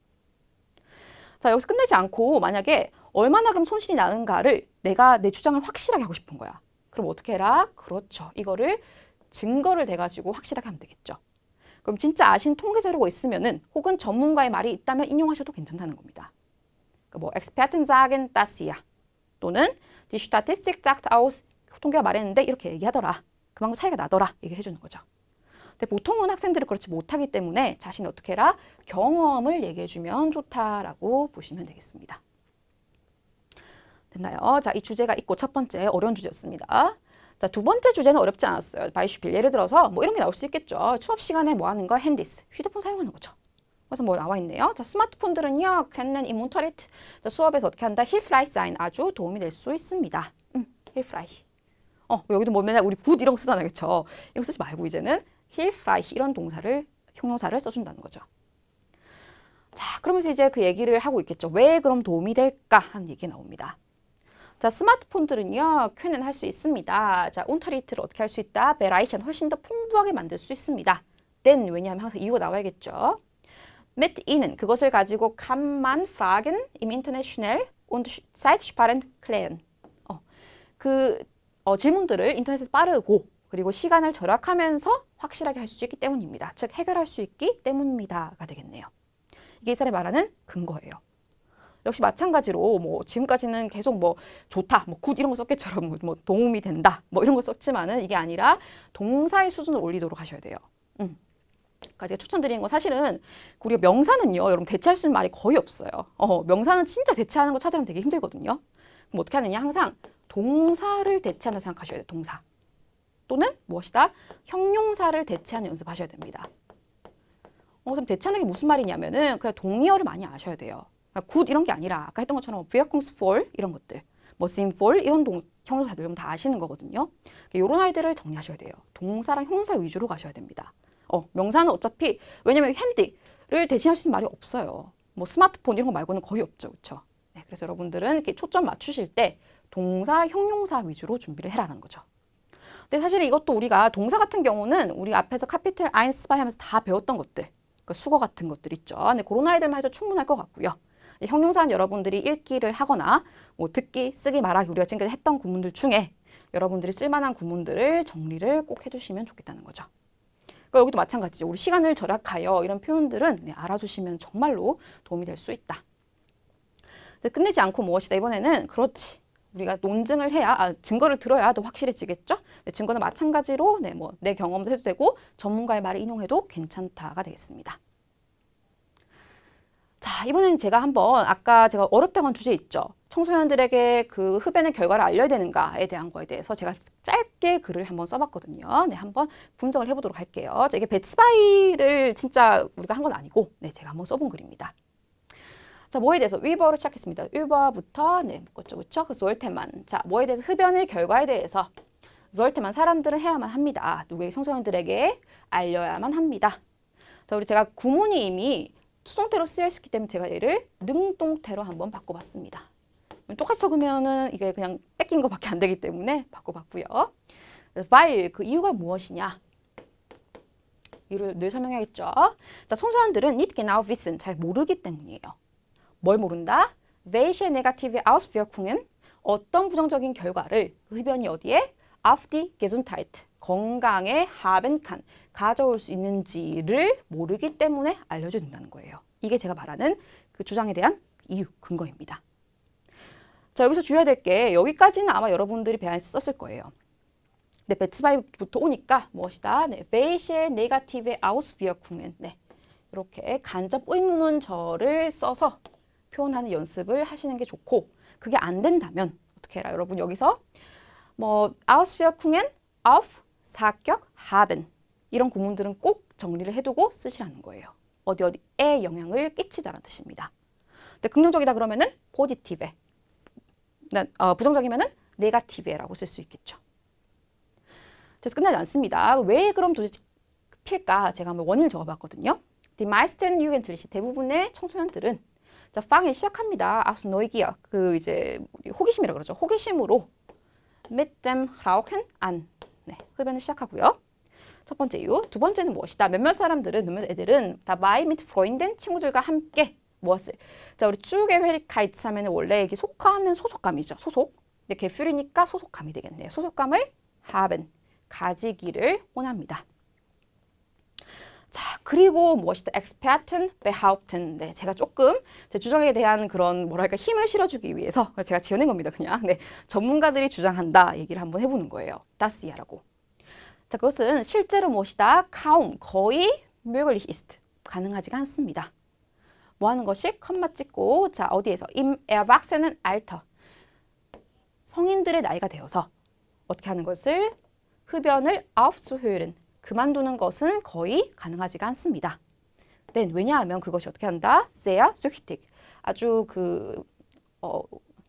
자, 여기서 끝내지 않고 만약에 얼마나 그럼 손실이 나는가를 내가 내 주장을 확실하게 하고 싶은 거야. 그럼 어떻게 해라? 그렇죠. 이거를 증거를 대가지고 확실하게 하면 되겠죠. 그럼 진짜 아신 통계 자료가 있으면은 혹은 전문가의 말이 있다면 인용하셔도 괜찮다는 겁니다. 그러니까 뭐 Experten sagen das ja 또는 Die Statistik sagt aus 통계가 말했는데 이렇게 얘기하더라. 그만큼 차이가 나더라. 얘기를 해주는 거죠. 근데 보통은 학생들이 그렇지 못하기 때문에 자신이 어떻게 해라? 경험을 얘기해주면 좋다라고 보시면 되겠습니다. 됐나요? 자, 이 주제가 있고 첫 번째 어려운 주제였습니다. 자, 두 번째 주제는 어렵지 않았어요. 바이슈필 예를 들어서 뭐 이런 게 나올 수 있겠죠. 취업 시간에 뭐 하는 거? 핸디스. 휴대폰 사용하는 거죠. 그래서 뭐 나와 있네요. 자, 스마트폰들은요. können im Unterricht. 자, 수업에서 어떻게 한다? hilfreich sein. 아주 도움이 될 수 있습니다. hilfreich. 여기도 뭐 맨날 우리 good 이런 거 쓰잖아요. 그렇죠? 이거 쓰지 말고 이제는 hilfreich 이런 동사를 형용사를 써준다는 거죠. 자, 그러면서 이제 그 얘기를 하고 있겠죠. 왜 그럼 도움이 될까? 하는 얘기 나옵니다. 자, 스마트폰들은요. können 할 수 있습니다. 자, Unterricht를 어떻게 할 수 있다? bereichern 훨씬 더 풍부하게 만들 수 있습니다. then 왜냐하면 항상 이유가 나와야겠죠. mit ihnen 그것을 가지고 kann man Fragen im Internet schnell und zeitsparend klären. 질문들을 인터넷에서 빠르고 그리고 시간을 절약하면서 확실하게 할 수 있기 때문입니다. 즉 해결할 수 있기 때문입니다가 되겠네요. 이게 이 사람이 말하는 근거예요. 역시 마찬가지로 뭐 지금까지는 계속 뭐 좋다, 뭐 굿 이런 거 썼겠처럼 뭐 도움이 된다, 뭐 이런 거 썼지만은 이게 아니라 동사의 수준을 올리도록 하셔야 돼요. 그러니까 제가 추천드리는 건 사실은 우리가 명사는요, 여러분 대체할 수 있는 말이 거의 없어요. 명사는 진짜 대체하는 거 찾으면 되게 힘들거든요. 그럼 어떻게 하느냐? 항상 동사를 대체한다 생각하셔야 돼요. 동사. 또는 무엇이다? 형용사를 대체하는 연습하셔야 됩니다. 그럼 대체하는 게 무슨 말이냐면은 그냥 동의어를 많이 아셔야 돼요. 그러니까 good 이런 게 아니라 아까 했던 것처럼 wirkungsvoll 이런 것들, 뭐 sinnvoll 이런 형용사들 다 아시는 거거든요. 이런 아이들을 정리하셔야 돼요. 동사랑 형용사 위주로 가셔야 됩니다. 명사는 어차피 왜냐면 핸디를 대신할 수 있는 말이 없어요. 뭐 스마트폰 이런 거 말고는 거의 없죠, 그렇죠? 네, 그래서 여러분들은 이렇게 초점 맞추실 때 동사, 형용사 위주로 준비를 해라는 거죠. 근데 사실 이것도 우리가 동사 같은 경우는 우리 앞에서 카피텔 아인스바이 하면서 다 배웠던 것들, 그러니까 수거 같은 것들 있죠. 근데 그런 아이들만 해도 충분할 것 같고요. 형용사는 여러분들이 읽기를 하거나 뭐 듣기, 쓰기, 말하기 우리가 지금까지 했던 구문들 중에 여러분들이 쓸만한 구문들을 정리를 꼭 해주시면 좋겠다는 거죠. 그러니까 여기도 마찬가지죠. 우리 시간을 절약하여 이런 표현들은 알아두시면 정말로 도움이 될 수 있다. 끝내지 않고 무엇이다. 이번에는 그렇지. 우리가 논증을 해야, 증거를 들어야 더 확실해지겠죠? 증거는 마찬가지로 내 경험도 해도 되고 전문가의 말을 인용해도 괜찮다가 되겠습니다. 자, 이번에는 제가 한번 아까 제가 어렵다고 한 주제 있죠? 청소년들에게 그 흡연의 결과를 알려야 되는가에 대한 거에 대해서 제가 짧게 글을 한번 써봤거든요. 네, 한번 분석을 해보도록 할게요. 자, 이게 베츠바이를 진짜 우리가 한 건 아니고, 네, 제가 한번 써본 글입니다. 자, 뭐에 대해서? 위버로 시작했습니다. 위버부터, 네, 묶었죠, 그쵸? 그 솔테만. 자, 뭐에 대해서? 흡연의 결과에 대해서. 솔테만 사람들은 해야만 합니다. 누구에게? 청소년들에게 알려야만 합니다. 자, 우리 제가 구문이 이미 수동태로 쓰여있기 때문에 제가 얘를 능동태로 한번 바꿔봤습니다. 똑같이 적으면은 이게 그냥 뺏긴 것밖에 안 되기 때문에 바꿔봤고요. while 그 이유가 무엇이냐? 이유를 늘 설명해야겠죠. 자, 청소년들은 nicht genau wissen 잘 모르기 때문이에요. 뭘 모른다? welche negative Auswirkungen 어떤 부정적인 결과를 그 흡연이 어디에? auf die Gesundheit 건강에 haben kann 가져올 수 있는지를 모르기 때문에 알려줘야 된다는 거예요. 이게 제가 말하는 그 주장에 대한 이유, 근거입니다. 자, 여기서 주의해야 될 게 여기까지는 아마 여러분들이 배안에서 썼을 거예요. 네, 베츠바이부터 오니까 무엇이다? 네, welche negative Auswirkungen 네, 이렇게 간접 의문문절을 써서 표현하는 연습을 하시는 게 좋고 그게 안 된다면 어떻게 해라? 여러분 여기서 뭐 Auswirkungen auf 사격 haben 이런 구문들은 꼭 정리를 해두고 쓰시라는 거예요. 어디에 영향을 끼치다라는 뜻입니다. 근데 긍정적이다 그러면은 positive, 부정적이면은 negative라고 쓸 수 있겠죠. 그래서 끝나지 않습니다. 왜 그럼 도대체 필까? 제가 한번 원인을 적어봤거든요. Die meisten Jugendliche 대부분의 청소년들은 자, 빵이 시작합니다. aus Neugier 그 이제 호기심이라고 그러죠. 호기심으로 mit dem Rauchen an 네, 흡연을 시작하고요. 첫 번째 이유. 두 번째는 무엇이다? 몇몇 애들은 dabei mit Freunden 친구들과 함께 무엇을? 자, 우리 Zugehörigkeit 하면 원래 이게 속하는 소속감이죠. 소속. 근데 Gefühl이니까 소속감이 되겠네요. 소속감을 haben 가지기를 원합니다. 자, 그리고 무엇이다? Experten behaupten. 네, 제가 조금 제 주장에 대한 그런 뭐랄까 힘을 실어주기 위해서 제가 지어낸 겁니다. 그냥 네, 전문가들이 주장한다 얘기를 한번 해보는 거예요. 다스야라고. 자, 그것은 실제로 무엇이다? kaum 거의 möglich ist 가능하지가 않습니다. 뭐 하는 것이 컴마 찍고 자 어디에서 im Erwachsenen Alter 성인들의 나이가 되어서 어떻게 하는 것을 흡연을 aufzuhören 그만두는 것은 거의 가능하지가 않습니다. 네, 왜냐하면 그것이 어떻게 한다? sehr süchtig 아주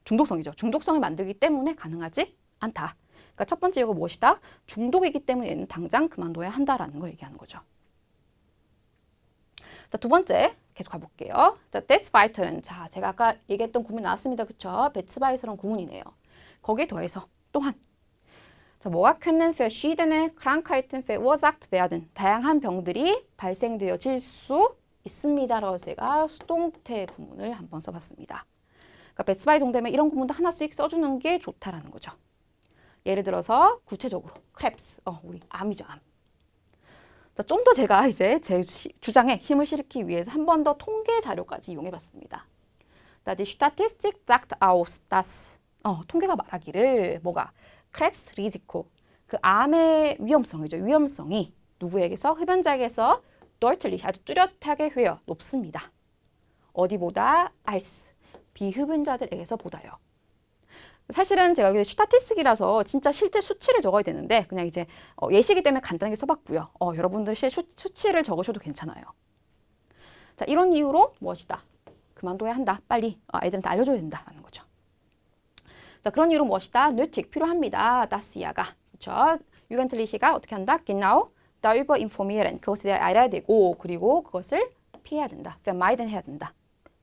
중독성이죠. 중독성을 만들기 때문에 가능하지 않다. 그러니까 첫 번째 이유가 무엇이다? 중독이기 때문에 얘는 당장 그만둬야 한다라는 걸 얘기하는 거죠. 자, 두 번째 계속 가볼게요. 자, des Weiteren. 자, 제가 아까 얘기했던 구문이 나왔습니다. 그쵸? 베츠바이스런 구문이네요. 거기에 더해서 또한 자, 뭐가 können verschiedene Krankheiten verursacht werden. 다양한 병들이 발생되어질 수 있습니다라고 제가 수동태 구문을 한번 써봤습니다. 그러니까 베츠바이 동되면 이런 구문도 하나씩 써주는 게 좋다라는 거죠. 예를 들어서 구체적으로 크랩스, 우리 암이죠, 암. 자, 좀 더 제가 이제 제 주장에 힘을 실기 위해서 한 번 더 통계 자료까지 이용해봤습니다. Die Statistik sagt aus, dass 통계가 말하기를 뭐가 크랩스 리지코 그 암의 위험성이죠. 위험성이 누구에게서 흡연자에게서 deutlich 아주 뚜렷하게 회여 높습니다. 어디보다 als 비흡연자들에게서 보다요. 사실은 제가 이게 스타티스틱이라서 진짜 실제 수치를 적어야 되는데 그냥 이제 예시이기 때문에 간단하게 써봤고요. 여러분들 수치를 적으셔도 괜찮아요. 자, 이런 이유로 무엇이다? 그만둬야 한다. 빨리 아이들한테 알려줘야 된다라는 거죠. 자, 그런 이유로 무엇이다? nötig 필요합니다. das야가 그렇죠? 유겐틀리시가 어떻게 한다? genau darüber informieren 그것에 대해 알아야 되고 그리고 그것을 피해야 된다. vermeiden 해야 된다.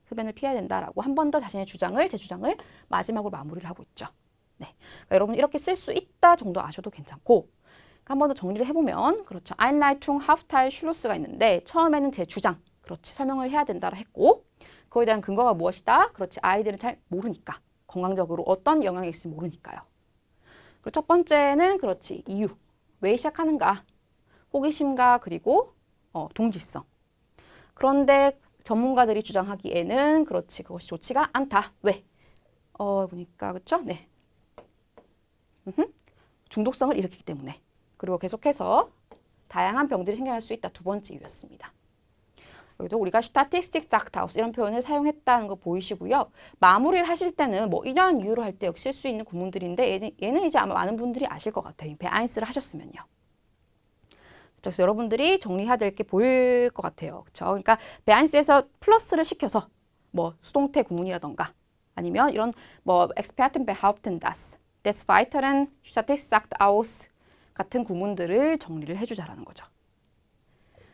흡연을 피해야 된다라고 한 번 더 자신의 제 주장을 마지막으로 마무리를 하고 있죠. 네, 그러니까 여러분 이렇게 쓸 수 있다 정도 아셔도 괜찮고 한 번 더 정리를 해보면 그렇죠. Einleitung, Hauptteil, Schluss가 있는데 처음에는 제 주장 그렇지 설명을 해야 된다라 했고 그거에 대한 근거가 무엇이다? 그렇지 아이들은 잘 모르니까 건강적으로 어떤 영향이 있을지 모르니까요. 그리고 첫 번째는 그렇지 이유 왜 시작하는가 호기심과 그리고 동질성 그런데 전문가들이 주장하기에는 그렇지 그것이 좋지가 않다. 왜? 보니까 그렇죠? 네. 중독성을 일으키기 때문에 그리고 계속해서 다양한 병들이 생겨날 수 있다. 두 번째 이유였습니다. 여기도 우리가 스타티스틱 닥트하우스 이런 표현을 사용했다는 거 보이시고요. 마무리를 하실 때는 뭐 이러한 이유로 할 때 역시 쓸 수 있는 구문들인데 얘는 이제 아마 많은 분들이 아실 것 같아요. 베아인스를 하셨으면요. 그래서 여러분들이 정리해야 될 게 보일 것 같아요. 그렇죠? 그러니까 베아인스에서 플러스를 시켜서 뭐 수동태 구문이라던가 아니면 이런 뭐 Experten behaupten das, des Weiteren Statistik sagt aus 같은 구문들을 정리를 해주자라는 거죠.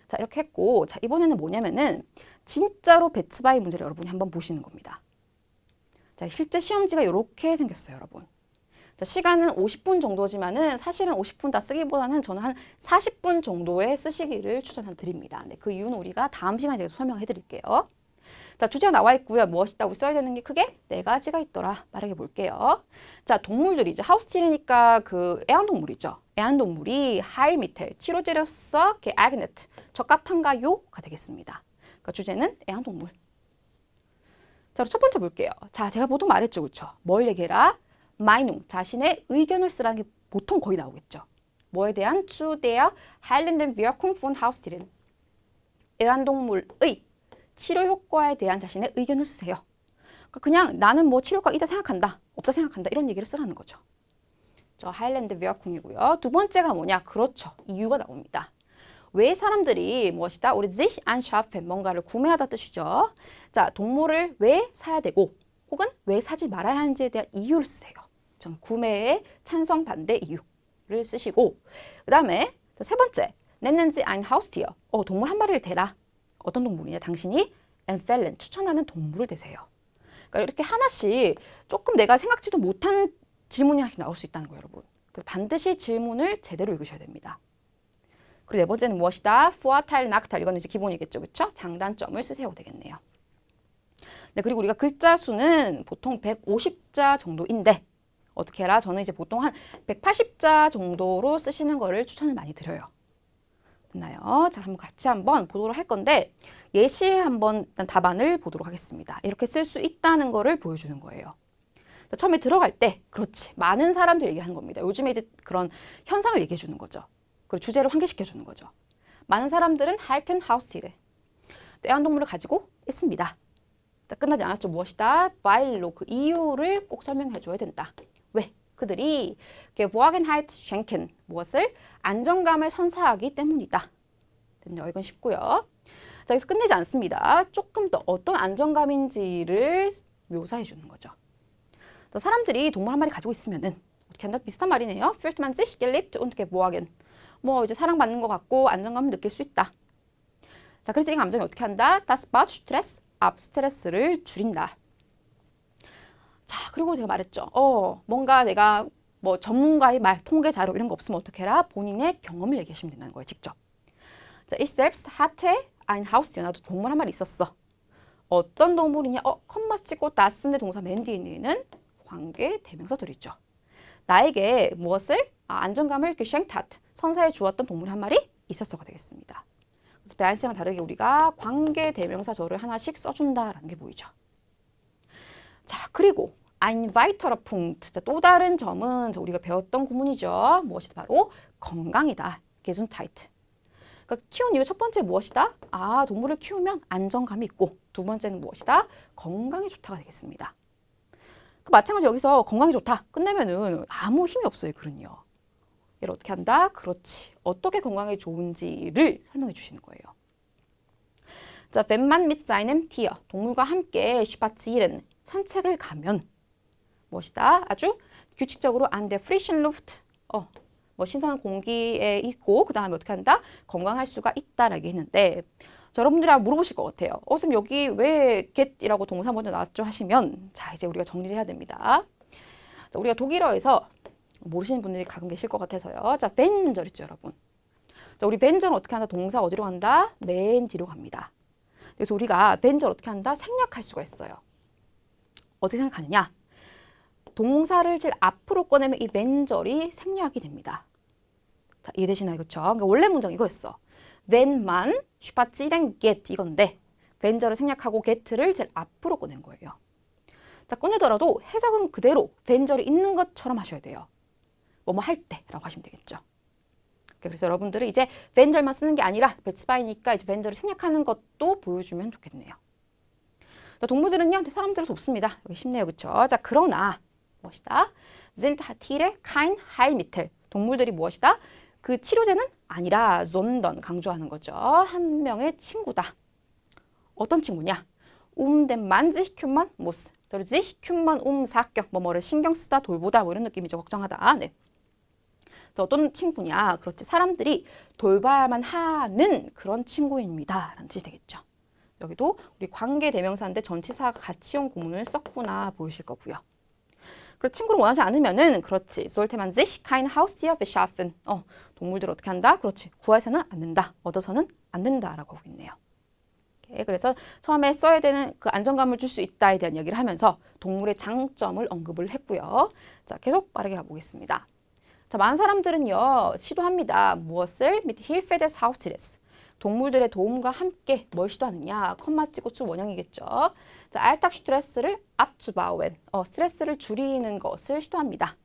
자 이렇게 했고 자 이번에는 뭐냐면은 진짜로 배츠바이 문제를 여러분이 한번 보시는 겁니다. 자 실제 시험지가 이렇게 생겼어요, 여러분. 자, 시간은 50분 정도지만은 사실은 50분 다 쓰기보다는 저는 한 40분 정도에 쓰시기를 추천드립니다. 네, 그 이유는 우리가 다음 시간에 계속 설명해 드릴게요. 자, 주제가 나와 있고요. 무엇이다? 우리 써야 되는 게 크게 네 가지가 있더라. 빠르게 볼게요. 자, 동물들이죠. 하우스틸이니까 그 애완동물이죠. 애완동물이 하일미텔, 치료제로서 게아그네트, 적합한가요?가 되겠습니다. 그러니까 주제는 애완동물. 자, 첫 번째 볼게요. 자, 제가 보통 말했죠. 그렇죠? 뭘 얘기해라? Meinung, 자신의 의견을 쓰라는 게 보통 거의 나오겠죠. 뭐에 대한 zu der heilenden Wirkung von Haustieren. 애완동물의 치료 효과에 대한 자신의 의견을 쓰세요. 그러니까 그냥 나는 뭐 치료 효과가 있다 생각한다, 없다 생각한다 이런 얘기를 쓰라는 거죠. 저 하일랜드 Wirkung이고요. 두 번째가 뭐냐? 그렇죠. 이유가 나옵니다. 왜 사람들이 무엇이다? 우리 sich anschaffen, 뭔가를 구매하다 뜻이죠. 자, 동물을 왜 사야 되고 혹은 왜 사지 말아야 하는지에 대한 이유를 쓰세요. 전 구매에 찬성 반대 이유를 쓰시고 그 다음에 세 번째 nennen Sie ein Haustier. 동물 한 마리를 대라. 어떤 동물이냐? 당신이 empfehlen, 추천하는 동물을 대세요. 그러니까 이렇게 하나씩 조금 내가 생각지도 못한 질문이 하나씩 나올 수 있다는 거예요, 여러분. 그래서 반드시 질문을 제대로 읽으셔야 됩니다. 그리고 네 번째는 무엇이다? Vorteil, Nachteil. 이거는 이제 기본이겠죠, 그렇죠? 장단점을 쓰세요 되겠네요. 네, 그리고 우리가 글자 수는 보통 150자 정도인데 어떻게 해라? 저는 이제 보통 한 180자 정도로 쓰시는 거를 추천을 많이 드려요. 됐나요? 자, 한번 같이 한번 보도록 할 건데 예시 한번 일단 답안을 보도록 하겠습니다. 이렇게 쓸 수 있다는 거를 보여주는 거예요. 자, 처음에 들어갈 때 그렇지. 많은 사람들 얘기를 하는 겁니다. 요즘에 이제 그런 현상을 얘기해 주는 거죠. 그리고 주제를 환기시켜 주는 거죠. 많은 사람들은 halten Haustiere. 애완동물을 가지고 있습니다. 자, 끝나지 않았죠. 무엇이다? weil로 그 이유를 꼭 설명해 줘야 된다. 왜? 그들이 Geborgenheit schenken 무엇을? 안정감을 선사하기 때문이다. 됐네요. 이건 쉽고요. 자, 여기서 끝내지 않습니다. 조금 더 어떤 안정감인지를 묘사해 주는 거죠. 자, 사람들이 동물 한 마리 가지고 있으면은 어떻게 한다? 비슷한 말이네요. Fühlt man sich geliebt und geborgen. 뭐 이제 사랑받는 것 같고 안정감을 느낄 수 있다. 자, 그래서 이 감정이 어떻게 한다? Das baut Stress ab. 스트레스를 줄인다. 자, 그리고 제가 말했죠. 뭔가 내가 뭐 전문가의 말, 통계 자료 이런 거 없으면 어떻게 해라? 본인의 경험을 얘기하시면 된다는 거예요, 직접. 자, ich selbst hatte ein Haustier. 나도 동물 한 마리 있었어. 어떤 동물이냐? 컴마 찍고 das인데 동사 맨 뒤에 있는 관계 대명사 들어있죠. 나에게 무엇을? 안정감을 geschenkt hat. 선사해 주었던 동물이 한 마리 있었어가 되겠습니다. 그래서 베아인스랑 다르게 우리가 관계 대명사절을 하나씩 써준다라는 게 보이죠. 자, 그리고 ein weiterer Punkt. 또 다른 점은 우리가 배웠던 구문이죠. 무엇이다? 바로 건강이다. Gesundheit. 그러니까 키운 이유 첫 번째 무엇이다? 동물을 키우면 안정감이 있고 두 번째는 무엇이다? 건강에 좋다가 되겠습니다. 그 마찬가지로 여기서 건강이 좋다. 끝내면은 아무 힘이 없어요, 글은요. 얘를 어떻게 한다? 그렇지. 어떻게 건강에 좋은지를 설명해 주시는 거예요. 자, wenn man mit seinem Tier, 동물과 함께 spazieren, 산책을 가면 무엇이다? 아주 규칙적으로 an der frischen Luft, 뭐 신선한 공기에 있고 그 다음에 어떻게 한다? 건강할 수가 있다라고 했는데 자, 여러분들이 아마 물어보실 것 같아요. 선생님 여기 왜 get이라고 동사 먼저 나왔죠? 하시면 자, 이제 우리가 정리를 해야 됩니다. 자, 우리가 독일어에서 모르시는 분들이 가끔 계실 것 같아서요. 자, 벤절 있죠, 여러분. 자, 우리 벤절은 어떻게 한다? 동사 어디로 간다? 맨 뒤로 갑니다. 그래서 우리가 벤절 어떻게 한다? 생략할 수가 있어요. 어떻게 생각하느냐? 동사를 제일 앞으로 꺼내면 이 벤절이 생략이 됩니다. 자, 이해되시나요? 그쵸? 그러니까 원래 문장 이거였어. Wenn man spazieren geht 이건데 벤절을 생략하고 get를 제일 앞으로 꺼낸 거예요. 자, 꺼내더라도 해석은 그대로 벤절이 있는 것처럼 하셔야 돼요. 뭐뭐 할 때라고 하시면 되겠죠. 그래서 여러분들은 이제 벤절만 쓰는 게 아니라 배치바이니까 이제 벤절을 생략하는 것도 보여주면 좋겠네요. 자, 동물들은요, 사람들을 돕습니다. 여기 쉽네요, 그쵸? 자, 그러나 무엇이다? sind Tiere kein Heilmittel. 동물들이 무엇이다? 그 치료제는 아니라 sondern 강조하는 거죠. 한 명의 친구다. 어떤 친구냐? den man sich kümmern muss. sich kümmern 사격, 뭐뭐를 신경 쓰다, 돌보다, 뭐 이런 느낌이죠. 걱정하다. 네. 어떤 친구냐? 그렇지. 사람들이 돌봐야만 하는 그런 친구입니다. 라는 뜻이 되겠죠. 여기도 우리 관계 대명사인데 전치사가 같이 온 구문을 썼구나 보이실 거고요. 그리고 친구를 원하지 않으면은 그렇지. sollte man sich kein Haustier beschaffen. 동물들 어떻게 한다? 그렇지. 구해서는 안 된다. 얻어서는 안 된다라고 하고 있네요. 그래서 처음에 써야 되는 그 안정감을 줄 수 있다에 대한 얘기를 하면서 동물의 장점을 언급을 했고요. 자, 계속 빠르게 가보겠습니다. 자, 많은 사람들은요, 시도합니다. 무엇을? mit Hilfe des Haustieres. 동물들의 도움과 함께 뭘 시도하느냐? 컴마 찍고 쭉 원형이겠죠. 자, Alltagsstress를 abzubauen. 스트레스를 줄이는 것을 시도합니다.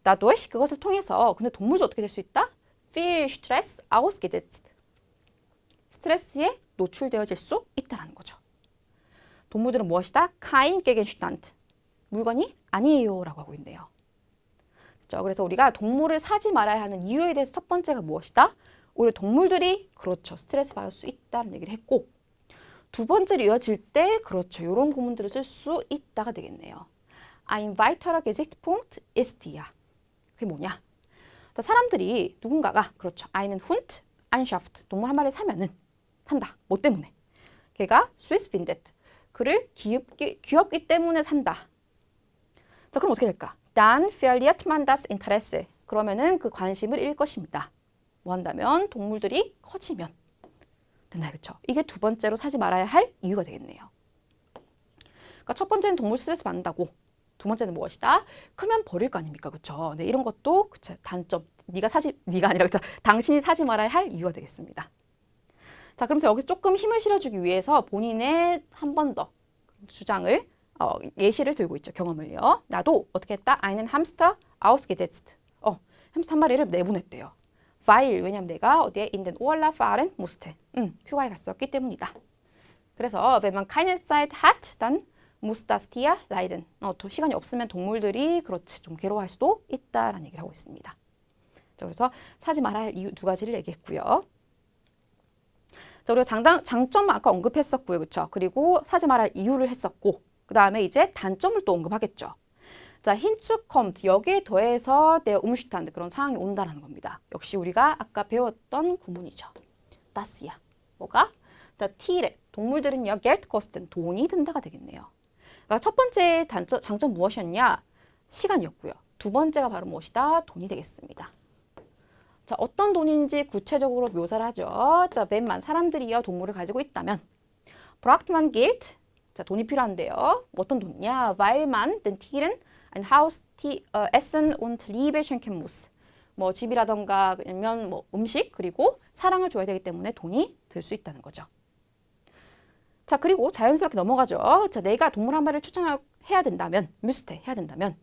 dadurch 그것을 통해서 근데 동물도 어떻게 될 수 있다? viel Stress ausgesetzt. 스트레스에 노출되어질 수 있다라는 거죠. 동물들은 무엇이다? kein Gegenstand. 물건이 아니에요라고 하고 있네요. 그래서 우리가 동물을 사지 말아야 하는 이유에 대해서 첫 번째가 무엇이다? 오히려 동물들이 그렇죠. 스트레스 받을 수 있다는 얘기를 했고 두 번째로 이어질 때 그렇죠. 이런 구문들을 쓸 수 있다가 되겠네요. Ein weiterer Gesichtspunkt ist hier. 그게 뭐냐? 자, 사람들이 누군가가 그렇죠. einen Hund anschafft. 동물 한 마리를 사면은 산다. 뭐 때문에? 걔가 süß findet. 그를 귀엽기 때문에 산다. 자, 그럼 어떻게 될까? Dann verliert man das Interesse. 그러면은 그 관심을 잃을 것입니다. 뭐 한다면 동물들이 커지면 됐나요? 그렇죠? 이게 두 번째로 사지 말아야 할 이유가 되겠네요. 그러니까 첫 번째는 동물 스트레스 받는다고. 두 번째는 무엇이다? 크면 버릴 거 아닙니까? 그렇죠? 네, 이런 것도 그쵸, 단점. 네가 아니라 그쵸? 당신이 사지 말아야 할 이유가 되겠습니다. 자, 그러면서 여기서 조금 힘을 실어주기 위해서 본인의 한 번 더 주장을 예시를 들고 있죠. 경험을요. 나도 어떻게 했다? einen Hamster ausgesetzt. 햄스터 한 마리를 내보냈대요. weil 왜냐면 내가 어디에 in den Urlaub fahren musste. 휴가에 갔었기 때문이다. 그래서 wenn man keine Zeit hat, dann muss das Tier leiden. 또 시간이 없으면 동물들이 그렇지 좀 괴로워할 수도 있다라는 얘기를 하고 있습니다. 자, 그래서 사지 말아야 할 이유 두 가지를 얘기했고요. 자, 그리고 장점 아까 언급했었고요. 그렇죠? 그리고 사지 말아야 할 이유를 했었고 그 다음에 이제 단점을 또 언급하겠죠. 자, hinzu kommt 여기에 더해서 der Umstand 그런 상황이 온다라는 겁니다. 역시 우리가 아까 배웠던 구문이죠. das야 뭐가? 자, Tiere 동물들은요 Geld kosten 돈이 든다가 되겠네요. 그러니까 첫 번째 장점 무엇이었냐? 시간이었고요. 두 번째가 바로 무엇이다? 돈이 되겠습니다. 자, 어떤 돈인지 구체적으로 묘사를 하죠. 자, 웬만 사람들이요 동물을 가지고 있다면 braucht man Geld 자, 돈이 필요한데요. 어떤 돈이냐? weil man den Tieren ein Haustier essen und Liebe schenken muss. 뭐 집이라던가 아니면 뭐 음식 그리고 사랑을 줘야 되기 때문에 돈이 들 수 있다는 거죠. 자, 그리고 자연스럽게 넘어가죠. 자, 내가 동물 한 마리를 추천해야 된다면, müsste 해야 된다면,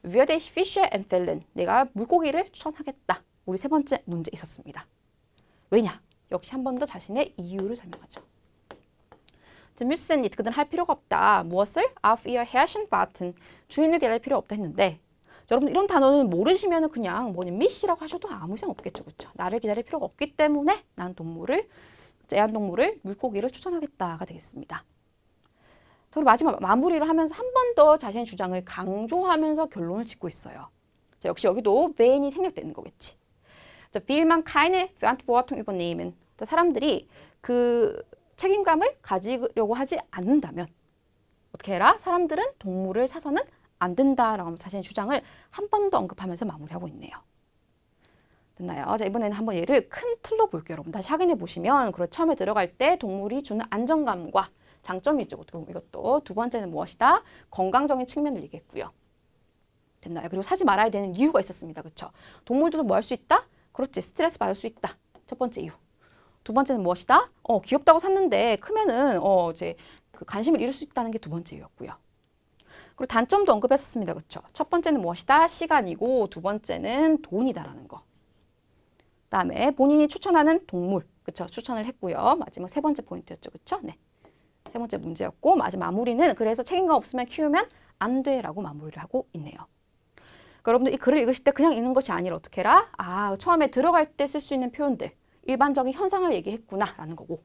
würde ich Fische empfehlen. 내가 물고기를 추천하겠다. 우리 세 번째 문제 있었습니다. 왜냐? 역시 한 번 더 자신의 이유를 설명하죠. müssen nicht 그들은 할 필요가 없다. 무엇을? auf ihr Herrchen warten. 주인을 기다릴 필요 없다 했는데 여러분 이런 단어는 모르시면 그냥 뭐냐 미시라고 하셔도 아무 이상 없겠죠. 그렇죠? 나를 기다릴 필요가 없기 때문에 난 애완동물을 물고기를 추천하겠다가 되겠습니다. 그리고 마지막 마무리를 하면서 한 번 더 자신의 주장을 강조하면서 결론을 짓고 있어요. 자, 역시 여기도 wenn이 생략되는 거겠지. 자, will man keine Verantwortung übernehmen. 자, 사람들이 그 책임감을 가지려고 하지 않는다면 어떻게 해라? 사람들은 동물을 사서는 안 된다라고 자신의 주장을 한 번 더 언급하면서 마무리하고 있네요. 됐나요? 자, 이번에는 한번 얘를 큰 틀로 볼게요. 여러분 다시 확인해 보시면 처음에 들어갈 때 동물이 주는 안정감과 장점이 있죠. 이것도 두 번째는 무엇이다? 건강적인 측면을 얘기했고요. 됐나요? 그리고 사지 말아야 되는 이유가 있었습니다. 그렇죠? 동물들도 뭐 할 수 있다? 그렇지. 스트레스 받을 수 있다. 첫 번째 이유. 두 번째는 무엇이다? 귀엽다고 샀는데 크면은 이제 그 관심을 잃을 수 있다는 게 두 번째 이유였고요. 그리고 단점도 언급했었습니다. 그렇죠? 첫 번째는 무엇이다? 시간이고 두 번째는 돈이다라는 거. 그다음에 본인이 추천하는 동물. 그렇죠? 추천을 했고요. 마지막 세 번째 포인트였죠. 그렇죠? 네. 세 번째 문제였고 마무리는 그래서 책임감 없으면 키우면 안 돼라고 마무리를 하고 있네요. 그러니까 여러분들 이 글을 읽으실 때 그냥 읽는 것이 아니라 어떻게 해라? 처음에 들어갈 때 쓸 수 있는 표현들, 일반적인 현상을 얘기했구나라는 거고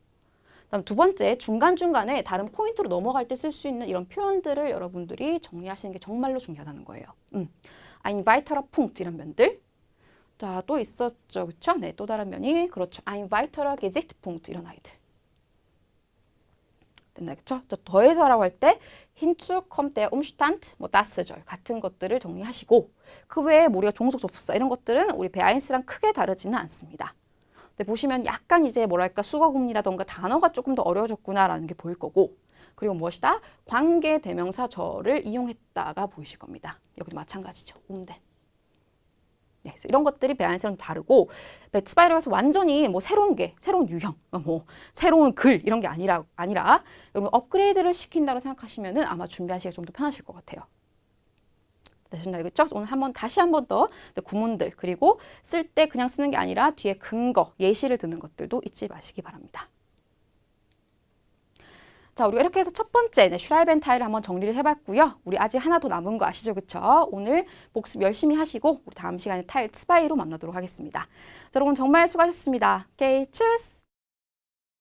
그다음 두 번째 중간중간에 다른 포인트로 넘어갈 때 쓸 수 있는 이런 표현들을 여러분들이 정리하시는 게 정말로 중요하다는 거예요. Ein weiterer Punkt 이런 면들. 자, 또 있었죠. 그렇죠? 네, 또 다른 면이 그렇죠. Ein weiterer Gesichtspunkt 이런 아이들. 그렇죠? 더해서라고 할 때 hinzu kommt der Umstand, das절 같은 것들을 정리하시고 그 외에 우리가 종속 접속사 이런 것들은 우리 베아인스랑 크게 다르지는 않습니다. 근데 보시면 약간 이제 뭐랄까 수거구문이라던가 단어가 조금 더 어려워졌구나라는 게 보일 거고 그리고 무엇이다? 관계 대명사절을 이용했다가 보이실 겁니다. 여기도 마찬가지죠. 네, 그래서 이런 것들이 베아인스랑 다르고 베츠바이러에서 완전히 새로운 유형, 새로운 글 이런 게 아니라 여러분 업그레이드를 시킨다고 생각하시면은 아마 준비하시기가 좀 더 편하실 것 같아요. 되셨나요? 그렇죠? 오늘 다시 한 번 더 구문들 그리고 쓸 때 그냥 쓰는 게 아니라 뒤에 근거, 예시를 드는 것들도 잊지 마시기 바랍니다. 자, 우리가 이렇게 해서 첫 번째 슈라이벤타일을 한번 정리를 해봤고요. 우리 아직 하나 더 남은 거 아시죠? 그쵸? 오늘 복습 열심히 하시고 우리 다음 시간에 타일 2로 만나도록 하겠습니다. 자, 여러분 정말 수고하셨습니다. 오케이, 추스!